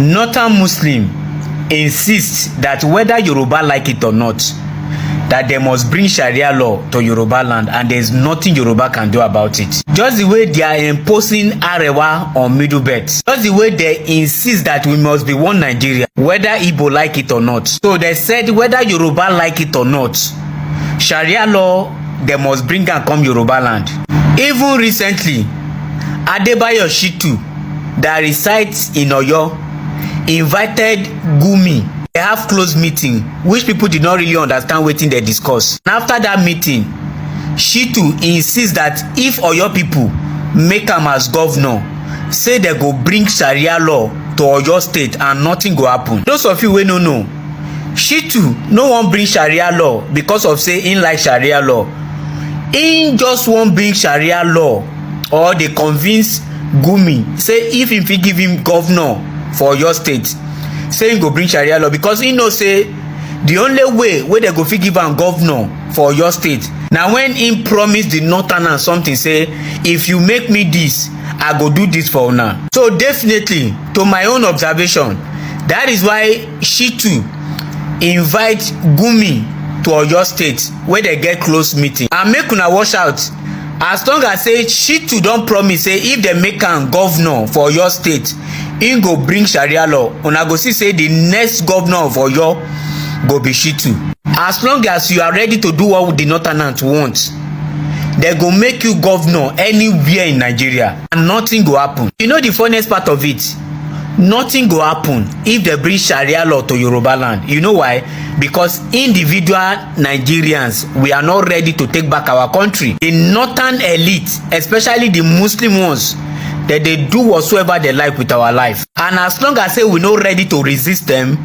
Northern Muslim insists that whether Yoruba like it or not, that they must bring Sharia law to Yoruba land, and there is nothing Yoruba can do about it. Just the way they are imposing Arewa on Middle Belt. Just the way they insist that we must be one Nigeria, whether Igbo like it or not. So they said whether Yoruba like it or not, Sharia law, they must bring and come Yoruba land. Even recently, Adebayo Shitu, that resides in Oyo, invited Gumi. They have close meeting, which people did not really understand wetin they discuss. And after that meeting, Shitu insists that if Oyo people make am as governor, say they go bring Sharia law to Oyo state and nothing go happen. Those of you wey no know, Shitu no wan bring Sharia law because of say him like Sharia law. Him just wan bring Sharia law, or they convince Gumi say if him fit give him governor for Oyo state, say him go bring Sharia law, because he know say the only way wey they go fit give am governor for Oyo state na when him promise the northerners something, say if you make me this, I go do this for una. So definitely, to my own observation, that is why Shitu invite Gumi to Oyo state where they get close meeting. And make una watch out, as long as say Shitu don promise say if they make am governor for Oyo state, he go bring Sharia law, una go see say the next governor of Oyo go be Shitu. As long as you are ready to do what the northerners want, they go make you governor anywhere in Nigeria and nothing go happen. You know the funniest part of it? Nothing go happen if they bring Sharia law to Yoruba land. You know why? Because individual Nigerians, we are not ready to take back our country. The northern elite, especially the Muslim ones, that they do whatsoever they like with our life. And as long as say we're not ready to resist them,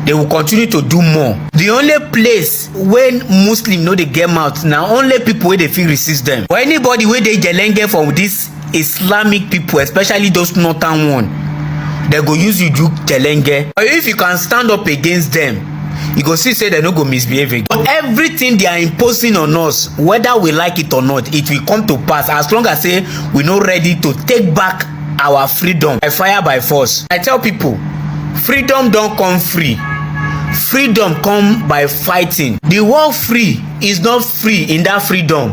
they will continue to do more. The only place when Muslim know they get out, now only people where they feel resist them. For anybody where they gelenge from these Islamic people, especially those northern one, they go use you do gelenge. Or if you can stand up against them, you go see say they no go misbehave again. But everything they are imposing on us, whether we like it or not, it will come to pass as long as say we're not ready to take back our freedom by fire by force. I tell people, freedom don't come free. Freedom come by fighting. The word free is not free in that freedom.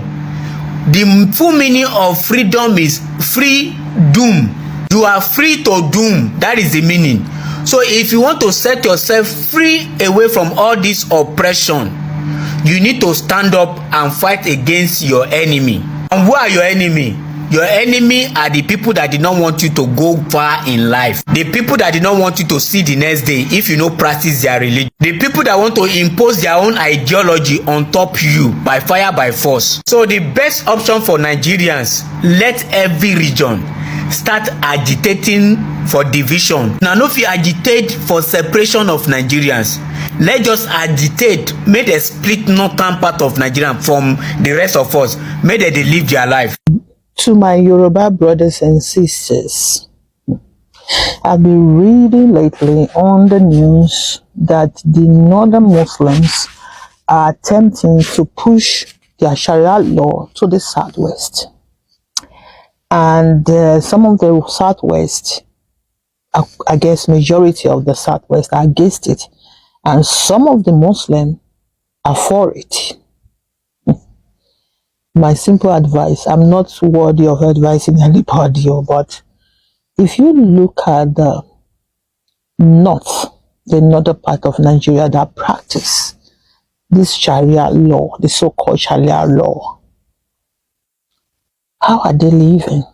The full meaning of freedom is free doom. You are free to doom. That is the meaning. So if you want to set yourself free away from all this oppression, you need to stand up and fight against your enemy. And who are your enemy? Your enemy are the people that did not want you to go far in life. The people that did not want you to see the next day if you no practice their religion. The people that want to impose their own ideology on top you by fire by force. So the best option for Nigerians, let every region start agitating for division. Now no fit agitate for separation of Nigerians. Let's just agitate, make they split northern part of Nigeria from the rest of us. Make they live their life. To my Yoruba brothers and sisters, I've been reading lately on the news that the northern Muslims are attempting to push their Sharia law to the southwest. And some of the southwest, I guess majority of the southwest are against it. And some of the Muslims are for it. My simple advice, I'm not worthy of advising anybody, but if you look at the northern part of Nigeria that practice this Sharia law, the so-called Sharia law, how are they living?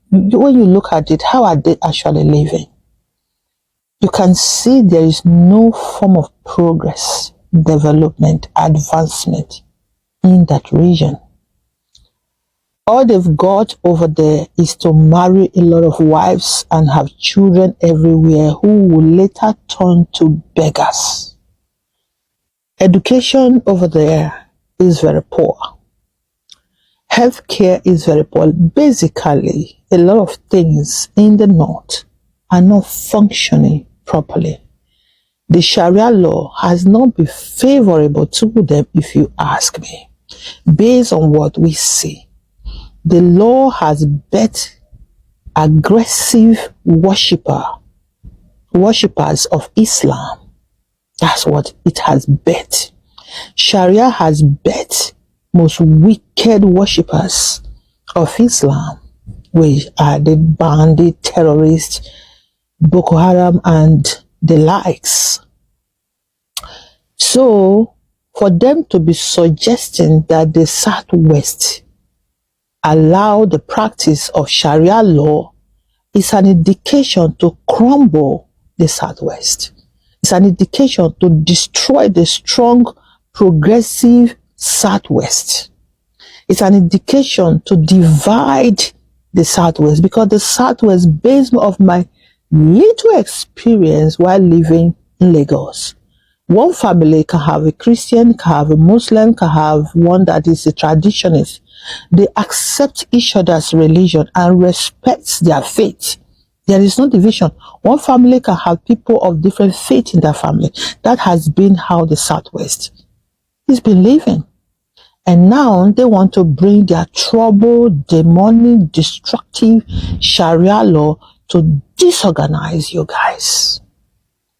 When you look at it, how are they actually living? You can see there is no form of progress, development, advancement in that region. All they've got over there is to marry a lot of wives and have children everywhere who will later turn to beggars. Education over there is very poor. Healthcare is very poor. Basically, a lot of things in the north are not functioning properly. The Sharia law has not been favorable to them, if you ask me. Based on what we see, the law has bet aggressive worshippers of Islam. That's what it has bet. Sharia has bet most wicked worshippers of Islam, which are the bandit terrorists, Boko Haram and the likes. So for them to be suggesting that the Southwest allow the practice of Sharia law is an indication to crumble the Southwest. It's an indication to destroy the strong, progressive Southwest. It's an indication to divide the Southwest, because the Southwest, based of my little experience while living in Lagos, one family can have a Christian, can have a Muslim, can have one that is a traditionalist. They accept each other's religion and respect their faith. There is no division. One family can have people of different faith in their family. That has been how the Southwest has been living. And now they want to bring their troubled, demonic, destructive Sharia law to disorganize you guys.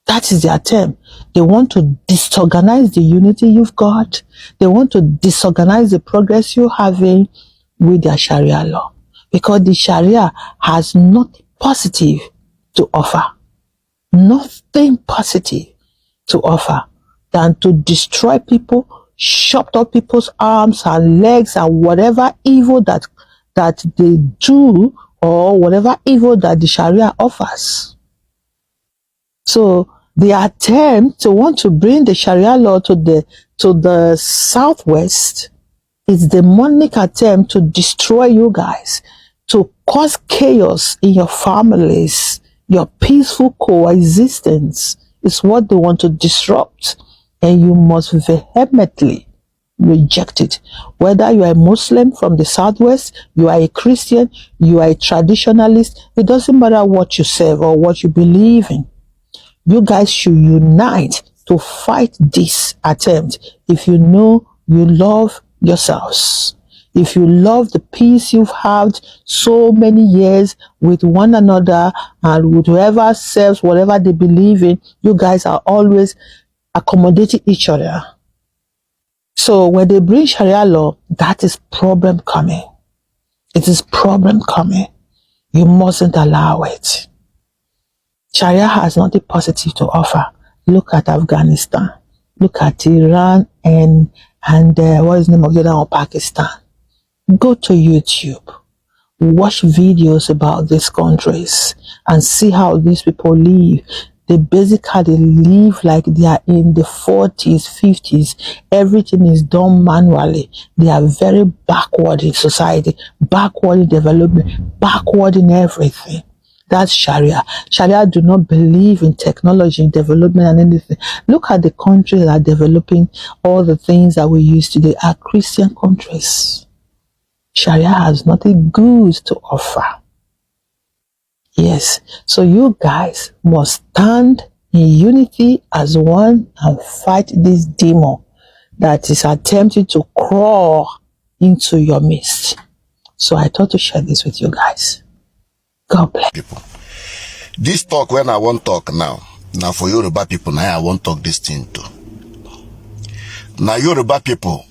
That is their attempt. They want to disorganize the unity you've got. They want to disorganize the progress you're having with their Sharia law. Because the Sharia has nothing positive to offer. Nothing positive to offer than to destroy people, chop off people's arms and legs and whatever evil that they do, or whatever evil that the Sharia offers. So the attempt to want to bring the Sharia law to the Southwest is the demonic attempt to destroy you guys, to cause chaos in your families. Your peaceful coexistence is what they want to disrupt, and you must vehemently reject it. Whether you are a Muslim from the Southwest, you are a Christian, you are a traditionalist, it doesn't matter what you serve or what you believe in. You guys should unite to fight this attempt if you know you love yourselves. If you love the peace you've had so many years with one another and with whoever serves whatever they believe in, you guys are always accommodating each other. So when they bring Sharia law, that is problem coming. It is problem coming. You mustn't allow it. Sharia has nothing positive to offer. Look at Afghanistan. Look at Iran and what is the name of the other one? Pakistan. Go to YouTube. Watch videos about these countries and see how these people live. They basically live like they are in the 40s, 50s. Everything is done manually. They are very backward in society, backward in development, backward in everything. That's Sharia. Sharia do not believe in technology, development and anything. Look at the countries that are developing all the things that we use today are Christian countries. Sharia has nothing good to offer. Yes, so you guys must stand in unity as one and fight this demon that is attempting to crawl into your midst. So I thought to share this with you guys. God bless. People. This talk when I want talk now for Yoruba people, now I want talk this thing too. Now Yoruba people,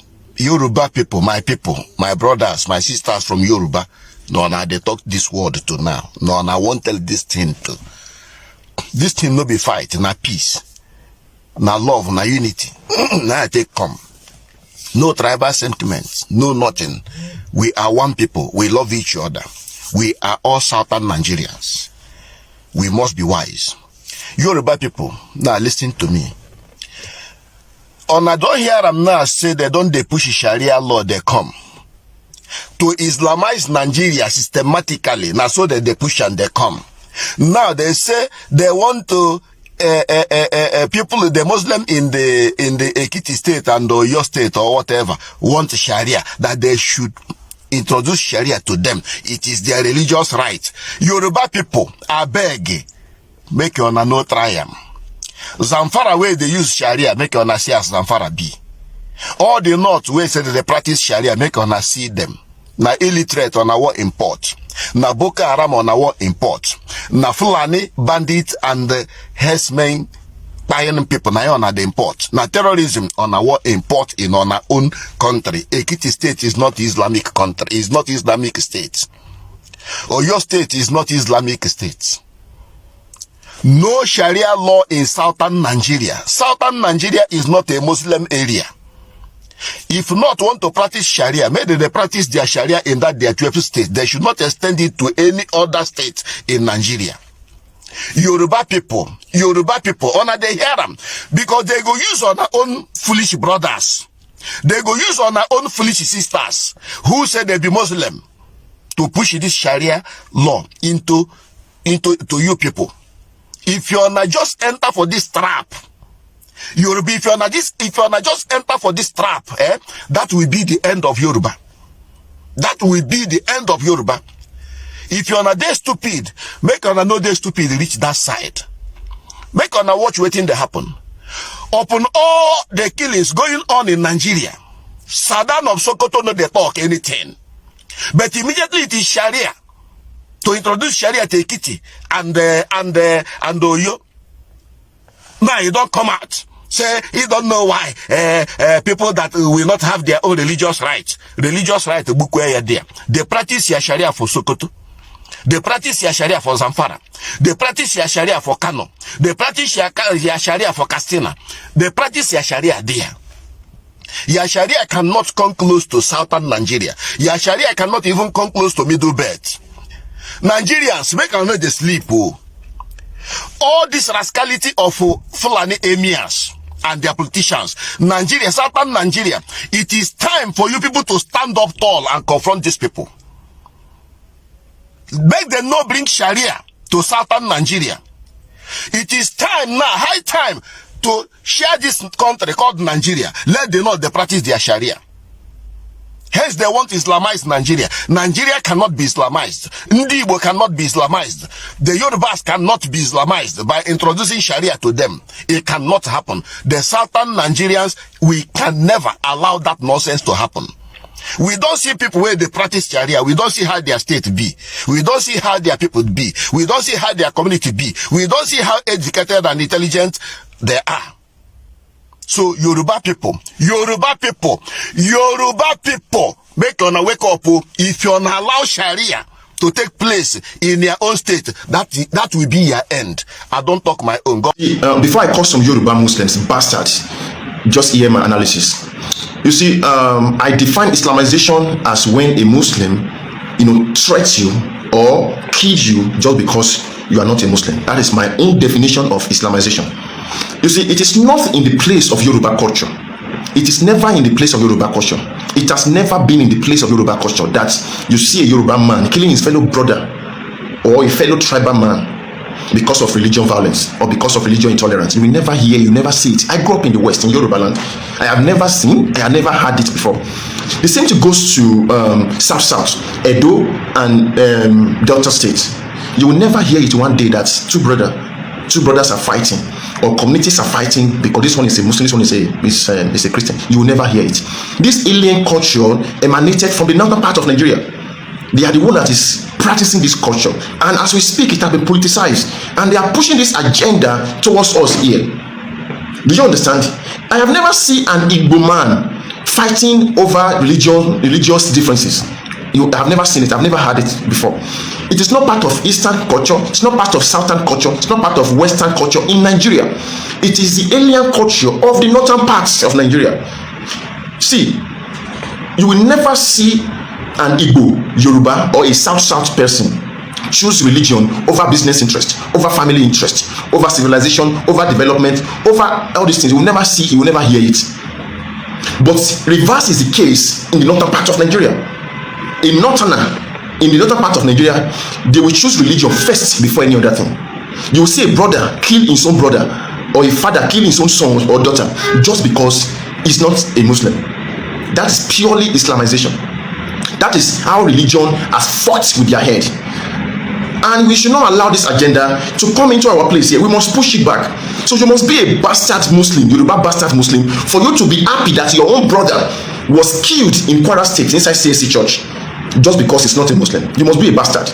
my brothers, my sisters from Yoruba, no, now they talk this word to now. No, I won't tell this thing to. This thing no be fight, na peace, na love, na unity. Now I take come. No tribal sentiments, no nothing. We are one people. We love each other. We are all Southern Nigerians. We must be wise. Yoruba people, now listen to me. I don't hear them now say they push Sharia law, they come to Islamize Nigeria systematically. Now so that they push and they come. Now they say they want to people, the Muslim in the Ekiti state and your state or whatever want Sharia, that they should introduce Sharia to them. It is their religious right. Yoruba people, I beg, make you no try them. Zamfara where they use Sharia, make you see as Zamfara be. All the north where say they practice Sharia, make you see them. na illiterate on our import, na Boko Haram on our import, na Fulani bandits and herdsmen buying people na on the import, na terrorism on our import in on our own country. Ekiti state is not Islamic country, is not Islamic state. Oyo state is not Islamic state. No Sharia law in southern Nigeria. Southern Nigeria is not a Muslim area. If not want to practice Sharia, maybe they practice their Sharia in that their 12 states. They should not extend it to any other state in Nigeria. Yoruba people, honor they hear them because they go use on their own foolish brothers. They go use on their own foolish sisters who say they be Muslim to push this Sharia law into you people. If you're not just enter for this trap, Yoruba, if you're not just enter for this trap, that will be the end of Yoruba. That will be the end of Yoruba. If you're not there stupid, make on know they stupid reach that side. Make on watch waiting to happen. Upon all the killings going on in Nigeria, Saddam of Sokoto no they talk anything. But immediately it is Sharia. To introduce Sharia to Ekiti and Oyo. Now you don't come out. Say you don't know why people that will not have their own religious rights. Religious right book where there. They practice your Sharia for Sokoto. They practice your Sharia for Zamfara. They practice your Sharia for Kano. They practice your Sharia for Katsina. They practice your Sharia there. Your Sharia cannot come close to southern Nigeria. Your Sharia cannot even come close to Middle Belt. Nigerians, make them know they sleep. Oh. All this rascality of Fulani emirs and their politicians, Nigeria, southern Nigeria, it is time for you people to stand up tall and confront these people. Make them not bring Sharia to southern Nigeria. It is time now, high time, to share this country called Nigeria. Let them know they practice their Sharia. Hence, they want to Islamize Nigeria. Nigeria cannot be Islamized. Ndibo cannot be Islamized. The Yorubas cannot be Islamized by introducing Sharia to them. It cannot happen. The southern Nigerians, we can never allow that nonsense to happen. We don't see people where they practice Sharia. We don't see how their state be. We don't see how their people be. We don't see how their community be. We don't see how educated and intelligent they are. So Yoruba people, make on wake up. If you allow Sharia to take place in your own state, that will be your end. I don't talk my own. Before I call some Yoruba Muslims bastards, just hear my analysis. You see, I define Islamization as when a Muslim, threats you or kills you just because you are not a Muslim. That is my own definition of Islamization. You see, it is not in the place of Yoruba culture. It is never in the place of Yoruba culture. It has never been in the place of Yoruba culture that you see a Yoruba man killing his fellow brother or a fellow tribal man because of religion violence or because of religion intolerance. You will never hear, you never see it. I grew up in the West, in Yoruba land. I have never seen, I have never heard it before. The same thing goes to South, Edo and Delta State. You will never hear it one day that two brothers are fighting or communities are fighting because this one is a Muslim, this one is a Christian. You will never hear it. This alien culture emanated from the northern part of Nigeria. They are the one that is practicing this culture, and as we speak, it has been politicized, and they are pushing this agenda towards us here. Do you understand? I have never seen an Igbo man fighting over religious differences. I have never seen it. I've never heard it before. It is not part of Eastern culture. It's not part of Southern culture. It's not part of Western culture in Nigeria. It is the alien culture of the northern parts of Nigeria. See, you will never see an Igbo, Yoruba, or a South person choose religion over business interest, over family interest, over civilization, over development, over all these things. You will never see, you will never hear it. But reverse is the case in the northern part of Nigeria. In the northern part of Nigeria, they will choose religion first before any other thing. You will see a brother kill his own brother, or a father kill his own son or daughter just because he's not a Muslim. That is purely Islamization. That is how religion has fought with their head. And we should not allow this agenda to come into our place here. We must push it back. So you must be a bastard Muslim, Yoruba bastard Muslim, for you to be happy that your own brother was killed in Kwara State inside CSC Church. just because it's not a Muslim. You must be a bastard.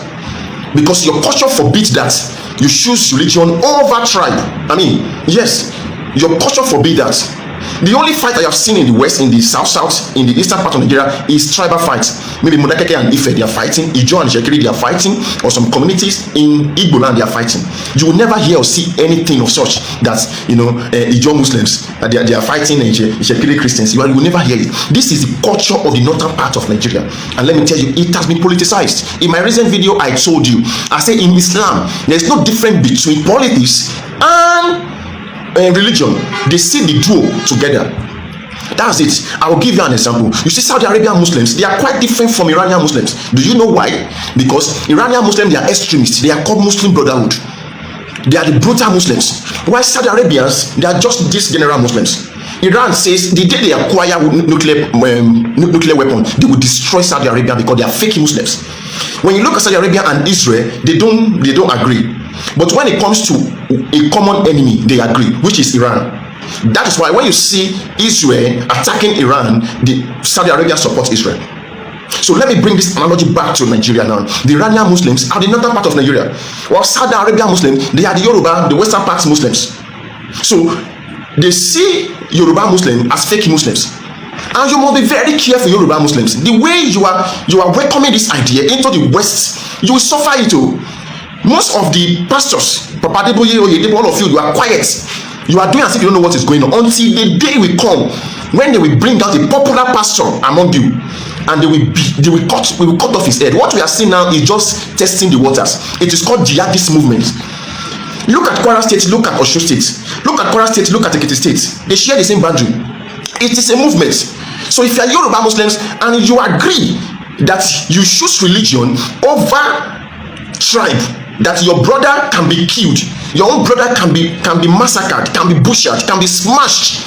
Because your culture forbids that you choose religion over tribe. I mean, yes, your culture forbids that. The only fight I have seen in the west, in the south, in the eastern part of Nigeria is tribal fights. Maybe Modakeke and Ife, they are fighting. Ijo and Shekiri, they are fighting. Or some communities in Igbo land, they are fighting. You will never hear or see anything of such that, Ijo Muslims, they are fighting Shekiri Christians. You will never hear it. This is the culture of the northern part of Nigeria. And let me tell you, it has been politicized. In my recent video, I told you, I said in Islam, there is no difference between politics and religion. They see the duo together. That's it. I will give you an example. You see, Saudi Arabian Muslims, they are quite different from Iranian Muslims. Do you know why? Because Iranian Muslims, they are extremists. They are called Muslim Brotherhood. They are the brutal Muslims. While Saudi Arabians, they are just these general Muslims. Iran says the day they acquire nuclear weapon, they will destroy Saudi Arabia because they are fake Muslims. When you look at Saudi Arabia and Israel, they don't agree. But when it comes to a common enemy, they agree, which is Iran. That is why when you see Israel attacking Iran, the Saudi Arabia supports Israel. So let me bring this analogy back to Nigeria now. The Iranian Muslims are the northern part of Nigeria, while Saudi Arabian Muslims, they are the Yoruba, the western part Muslims. So they see Yoruba Muslims as fake Muslims. And you must be very careful, Yoruba Muslims. The way you are welcoming this idea into the West, you will suffer it too. Most of the pastors, Papa Deboye, all of you are quiet. You are doing as if you don't know what is going on until the day will come when they will bring out a popular pastor among you, and we will cut off his head. What we are seeing now is just testing the waters. It is called jihadist movement. Look at Kwara State, look at Osun State, look at Kwara State, look at Ekiti State. They share the same boundary. It is a movement. So if you are Yoruba Muslims and you agree that you choose religion over tribe, that your brother can be killed, your own brother can be massacred, can be butchered, can be smashed,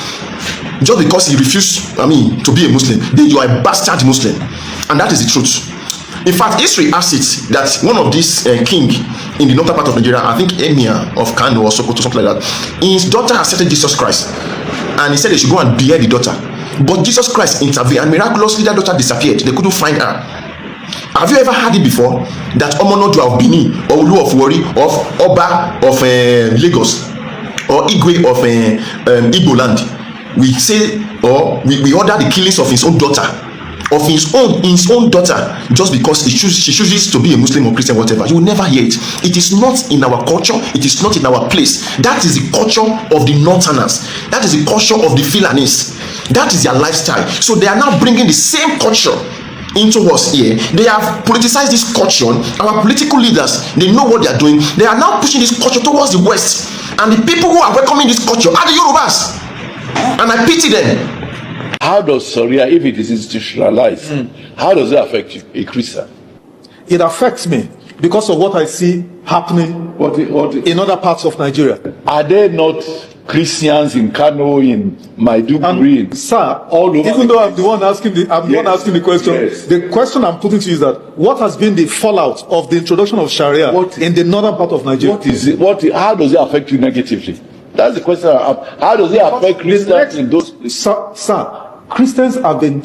just because he refused, to be a Muslim, then you are a bastard Muslim. And that is the truth. In fact, history has it that one of these king in the northern part of Nigeria, I think Emir of Kano or Sokoto, something like that, his daughter accepted Jesus Christ, and he said they should go and behead the daughter. But Jesus Christ intervened, and miraculously that daughter disappeared. They couldn't find her. Have you ever heard it before that Omonodu of Benin, or Olu of Wari, of Oba of Lagos, or Igwe of Igbo land, we say, or we order the killings of his own daughter, his own daughter, just because she chooses to be a Muslim or Christian, whatever? You will never hear it. It is not in our culture. It is not in our place. That is the culture of the Northerners. That is the culture of the Fulanis. That is their lifestyle. So they are now bringing the same culture into us here. They have politicized this culture. Our political leaders, they know what they are doing. They are now pushing this culture towards the West, and the people who are welcoming this culture are the Yorubas, and I pity them. How does Sharia, if it is institutionalized, how does it affect you, a Christian? It affects me because of what I see happening in other parts of Nigeria. Are there not Christians in Kano, in Maiduguri, sir, all over? Even though I'm the one asking the question, yes. The question I'm putting to you is that what has been the fallout of the introduction of Sharia in the northern part of Nigeria? What is it? How does it affect you negatively? That's the question. How does it affect Christians in those places? Sir, Christians have been,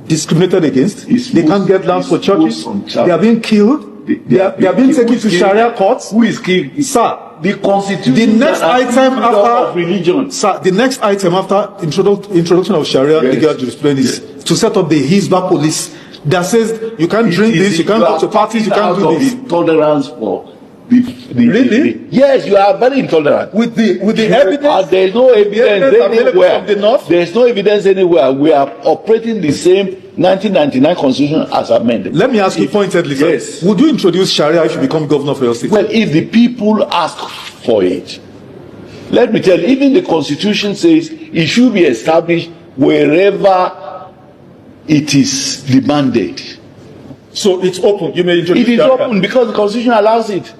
discriminated against. They can't get lands for churches. They are being killed. They are being taken to Sharia courts. Who is killed? Sir, the Constitution. The next item after religion. Sir, the next item after introduction of Sharia legal jurisprudence is to set up the Hizbah police that says you can't drink this, you can't go to parties, you can't do this. Tolerance for really? Yes, you are very intolerant. With the evidence. There is no evidence anywhere. From the north. There is no evidence anywhere. We are operating the same 1999 constitution as amended. Let me ask you pointedly, sir. Yes. Would you introduce Sharia if you become governor for your state? Well, if the people ask for it, let me tell you, even the constitution says it should be established wherever it is demanded. So it's open. You may introduce It is Sharia. open because the constitution allows it.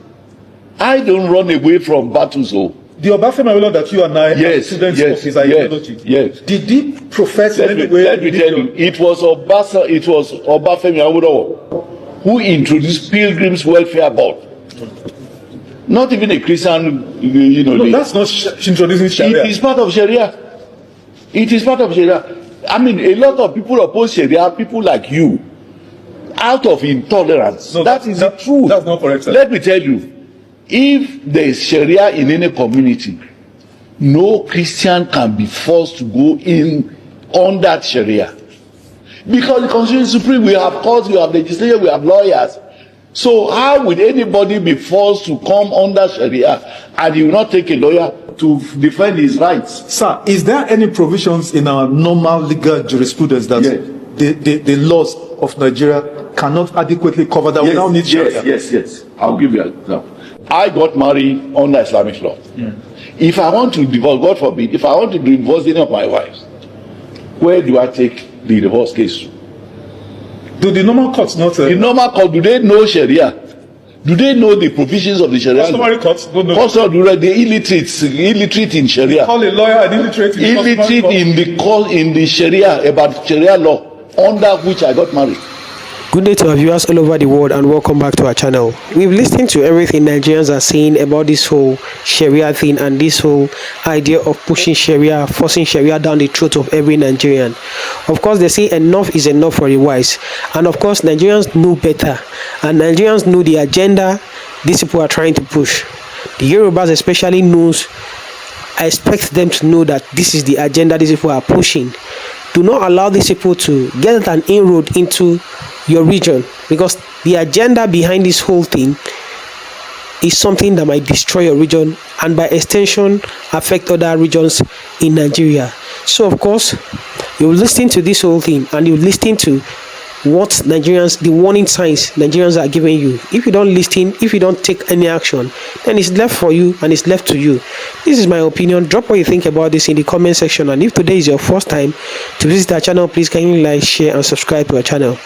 I don't run away from battles. The Obafemi Awolowo that you and I are students of his ideology. Yes. Did he profess in any way? Let me tell you, it was Obafemi Awolowo who introduced Pilgrims Welfare Board. Not even a Christian, No, that's not introducing Sharia. It is part of Sharia. It is part of Sharia. I mean, a lot of people oppose Sharia, people like you. out of intolerance. No, that is the truth. That's not correct, sir. Let me tell you, if there is Sharia in any community, no Christian can be forced to go in on that Sharia. Because the Constitution is supreme, we have courts, we have legislature, we have lawyers. So how would anybody be forced to come under Sharia and he will not take a lawyer to defend his rights? Sir, is there any provisions in our normal legal jurisprudence that the laws of Nigeria cannot adequately cover that? We now need Sharia. Yes. I'll give you an example. I got married under Islamic law. If I want to divorce, God forbid, if I want to divorce any of my wives, where do I take the divorce case to? Do the normal courts not? The normal court, do they know Sharia? Do they know the provisions of the Sharia? Customary courts don't know. Also, the illiterate in Sharia. Call a lawyer an illiterate in in the Sharia, about Sharia law, under which I got married. Good day to our viewers all over the world and welcome back to our channel. We've listened to everything Nigerians are saying about this whole Sharia thing and this whole idea of pushing Sharia, forcing Sharia down the throat of every Nigerian. Of course, they say enough is enough for the wise. And of course, Nigerians know better. And Nigerians know the agenda these people are trying to push. The Yorubas especially knows. I expect them to know that this is the agenda these people are pushing. Do not allow these people to get an inroad into your region, because the agenda behind this whole thing is something that might destroy your region and by extension affect other regions in Nigeria. So of course you listen to this whole thing and you listen to what Nigerians, the warning signs Nigerians are giving you. If you don't listen, if you don't take any action, then it's left for you and it's left to you. This is my opinion. Drop what you think about this in the comment section, and if today is your first time to visit our channel, please kindly like, share and subscribe to our channel.